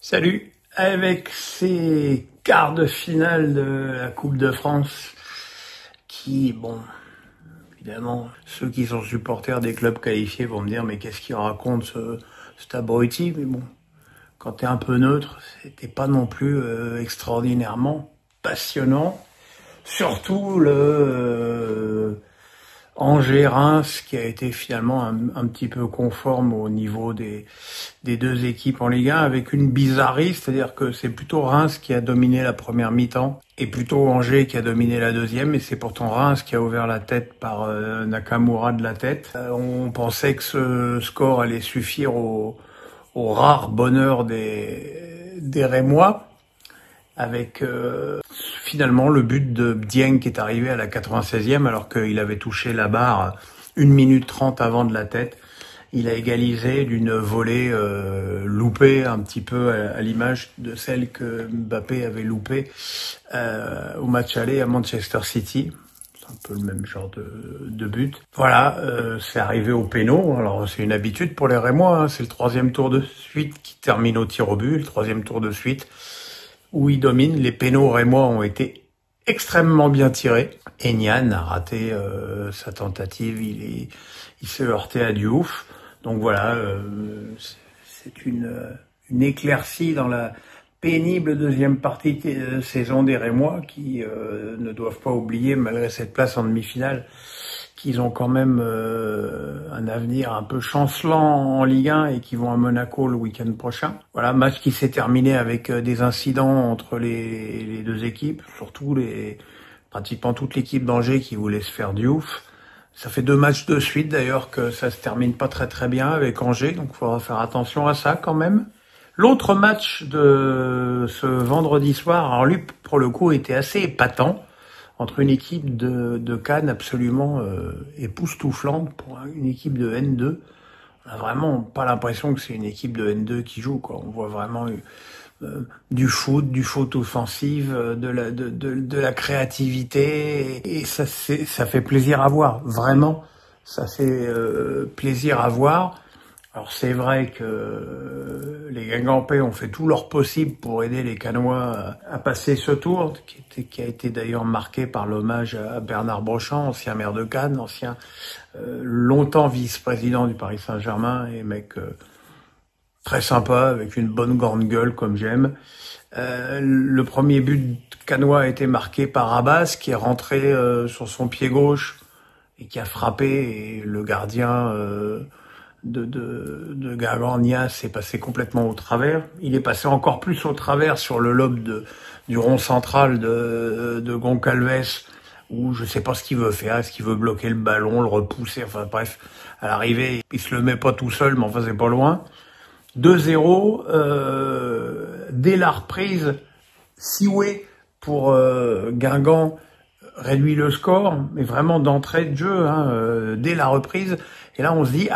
Salut! Avec ces quarts de finale de la Coupe de France qui, bon, évidemment, ceux qui sont supporters des clubs qualifiés vont me dire mais qu'est-ce qu'il raconte cet abruti? Mais bon, quand t'es un peu neutre, c'était pas non plus extraordinairement passionnant. Surtout le Angers-Reims qui a été finalement un petit peu conforme au niveau des deux équipes en Ligue 1 avec une bizarrerie, c'est-à-dire que c'est plutôt Reims qui a dominé la première mi-temps et plutôt Angers qui a dominé la deuxième, et c'est pourtant Reims qui a ouvert la tête par Nakamura de la tête. On pensait que ce score allait suffire au rare bonheur des Rémois, avec finalement le but de Dieng qui est arrivé à la 96e alors qu'il avait touché la barre 1 minute 30 avant de la tête. Il a égalisé d'une volée loupée, un petit peu à l'image de celle que Mbappé avait loupée au match aller à Manchester City. C'est un peu le même genre de but. Voilà, c'est arrivé au péno. Alors c'est une habitude pour les Rémois, hein. C'est le 3e tour de suite qui termine au tir au but, le 3e tour de suite où il domine. Les pénaux rémois ont été extrêmement bien tirés. Nian a raté sa tentative, il s'est heurté à Diouf. Donc voilà, c'est une éclaircie dans la pénible deuxième partie de saison des Rémois qui ne doivent pas oublier, malgré cette place en demi-finale, qu'ils ont quand même un avenir un peu chancelant en Ligue 1 et qui vont à Monaco le week-end prochain. Voilà, match qui s'est terminé avec des incidents entre les deux équipes, surtout pratiquement toute l'équipe d'Angers qui voulait se faire Diouf. Ça fait 2 matchs de suite d'ailleurs que ça se termine pas très bien avec Angers, donc il faudra faire attention à ça quand même. L'autre match de ce vendredi soir, alors lui pour le coup était assez épatant, entre une équipe de Cannes absolument époustouflante pour une équipe de N2. On n'a vraiment pas l'impression que c'est une équipe de N2 qui joue, quoi. On voit vraiment du foot offensif, de la créativité, et ça fait plaisir à voir, vraiment. Ça fait plaisir à voir. Alors c'est vrai que les Guingampais ont fait tout leur possible pour aider les Cannois à passer ce tour, qui a été d'ailleurs marqué par l'hommage à Bernard Brochamp, ancien maire de Cannes, ancien longtemps vice-président du Paris Saint-Germain, et mec très sympa, avec une bonne grande gueule comme j'aime. Le premier but cannois a été marqué par Abbas, qui est rentré sur son pied gauche et qui a frappé, et le gardien de Gargagna s'est passé complètement au travers. Il est passé encore plus au travers sur le lobe du rond central de Goncalves, où je sais pas ce qu'il veut faire. Est-ce qu'il veut bloquer le ballon, le repousser? Enfin bref, à l'arrivée, il se le met pas tout seul, mais enfin c'est pas loin. 2-0, dès la reprise, Sioué pour Guingamp réduit le score, mais vraiment d'entrée de jeu, hein, dès la reprise. Et là, on se dit,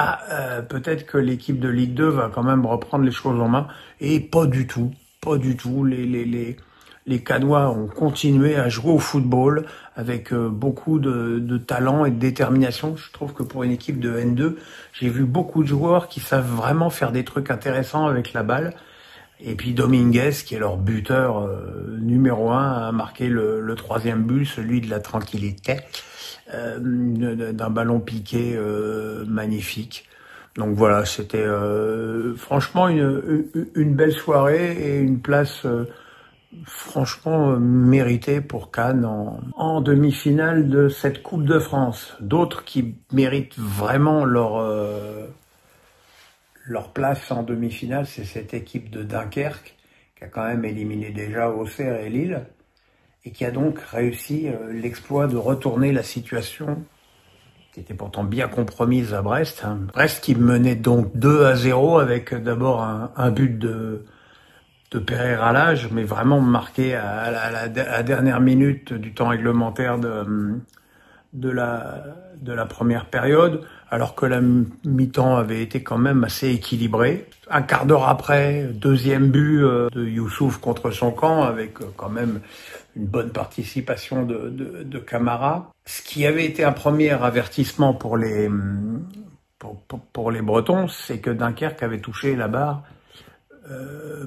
peut-être que l'équipe de Ligue 2 va quand même reprendre les choses en main. Et pas du tout, pas du tout. Les Cannois ont continué à jouer au football avec beaucoup de talent et de détermination. Je trouve que pour une équipe de N2, j'ai vu beaucoup de joueurs qui savent vraiment faire des trucs intéressants avec la balle. Et puis Dominguez, qui est leur buteur numéro 1, a marqué le 3e but, celui de la tranquillité, d'un ballon piqué magnifique. Donc voilà, c'était franchement une belle soirée et une place franchement méritée pour Cannes en demi-finale de cette Coupe de France. D'autres qui méritent vraiment leur place en demi-finale, c'est cette équipe de Dunkerque, qui a quand même éliminé déjà Auxerre et Lille, et qui a donc réussi l'exploit de retourner la situation, qui était pourtant bien compromise à Brest. Hein. Brest qui menait donc 2-0 avec d'abord un but de Pereira Lage, mais vraiment marqué à la dernière minute du temps réglementaire de la première période, alors que la mi-temps avait été quand même assez équilibrée. Un quart d'heure après, 2e but de Youssouf contre son camp, avec quand même une bonne participation de Camara. Ce qui avait été un premier avertissement pour les Bretons, c'est que Dunkerque avait touché la barre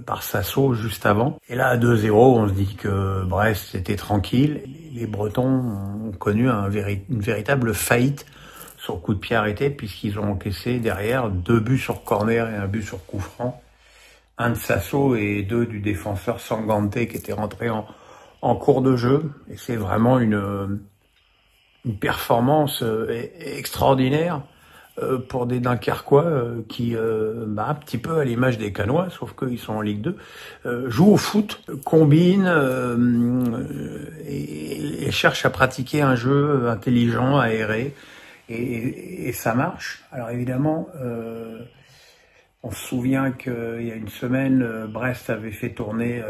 par Sasso juste avant. Et là, à 2-0, on se dit que Brest était tranquille. Les Bretons ont connu une véritable faillite sur coup de pied arrêté, puisqu'ils ont encaissé derrière 2 buts sur corner et 1 but sur coup franc. 1 de Sasso et 2 du défenseur Sangante qui était rentré en cours de jeu. Et c'est vraiment une performance extraordinaire pour des Dunkerquois qui, un petit peu à l'image des Canois, sauf qu'ils sont en Ligue 2, jouent au foot, combinent et cherchent à pratiquer un jeu intelligent, aéré, et ça marche. Alors évidemment, on se souvient qu'il y a une semaine, Brest avait fait tourner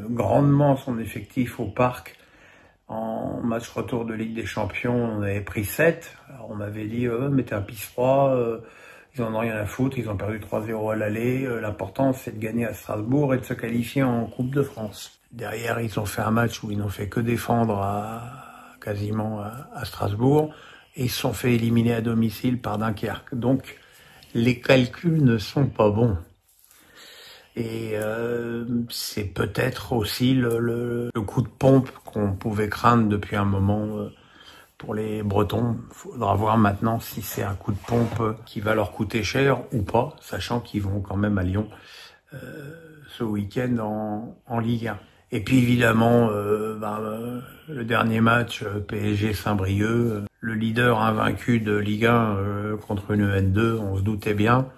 grandement son effectif au Parc. En match retour de Ligue des Champions, on avait pris 7. Alors on m'avait dit, mettez un pisse froid, ils en ont rien à foutre, ils ont perdu 3-0 à l'aller. L'important, c'est de gagner à Strasbourg et de se qualifier en Coupe de France. Derrière, ils ont fait un match où ils n'ont fait que défendre quasiment à Strasbourg. Et ils se sont fait éliminer à domicile par Dunkerque. Donc, les calculs ne sont pas bons. Et c'est peut-être aussi le coup de pompe qu'on pouvait craindre depuis un moment pour les Bretons. Il faudra voir maintenant si c'est un coup de pompe qui va leur coûter cher ou pas, sachant qu'ils vont quand même à Lyon ce week-end en Ligue 1. Et puis évidemment, le dernier match PSG Saint-Brieuc, le leader invaincu de Ligue 1 contre une N2, on se doutait bien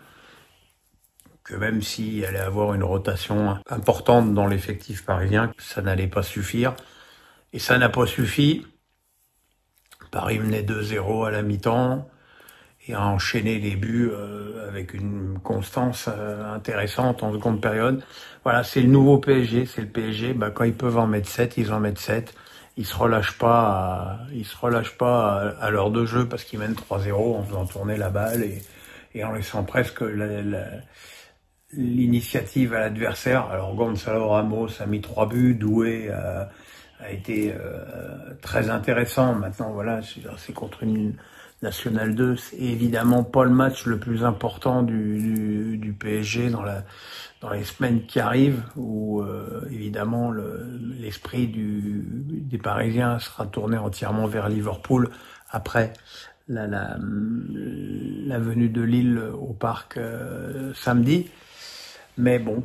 que même s'il allait avoir une rotation importante dans l'effectif parisien, ça n'allait pas suffire. Et ça n'a pas suffi. Paris menait 2-0 à la mi-temps et a enchaîné les buts avec une constance intéressante en seconde période. Voilà, c'est le nouveau PSG. C'est le PSG. Quand ils peuvent en mettre 7, ils en mettent 7. Ils se relâchent pas à l'heure de jeu parce qu'ils mènent 3-0 en faisant tourner la balle et en laissant presque l'initiative à l'adversaire. Alors Gonzalo Ramos a mis 3 buts, Doué a été très intéressant. Maintenant voilà, c'est contre une National 2, c'est évidemment pas le match le plus important du PSG dans les semaines qui arrivent, où évidemment l'esprit des Parisiens sera tourné entièrement vers Liverpool après la venue de Lille au Parc samedi. Mais bon,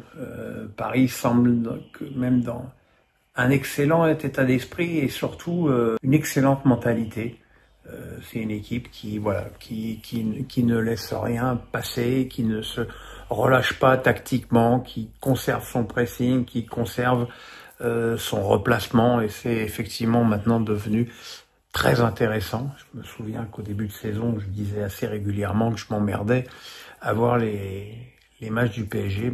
Paris semble même dans un excellent état d'esprit et surtout une excellente mentalité. C'est une équipe qui ne laisse rien passer, qui ne se relâche pas tactiquement, qui conserve son pressing, qui conserve son replacement, et c'est effectivement maintenant devenu très intéressant. Je me souviens qu'au début de saison, je disais assez régulièrement que je m'emmerdais à voir les matchs du PSG,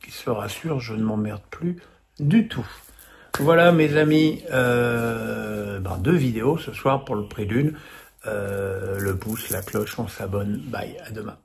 qui se rassurent, je ne m'emmerde plus du tout. Voilà mes amis, 2 vidéos ce soir pour le prix d'une. Le pouce, la cloche, on s'abonne. Bye, à demain.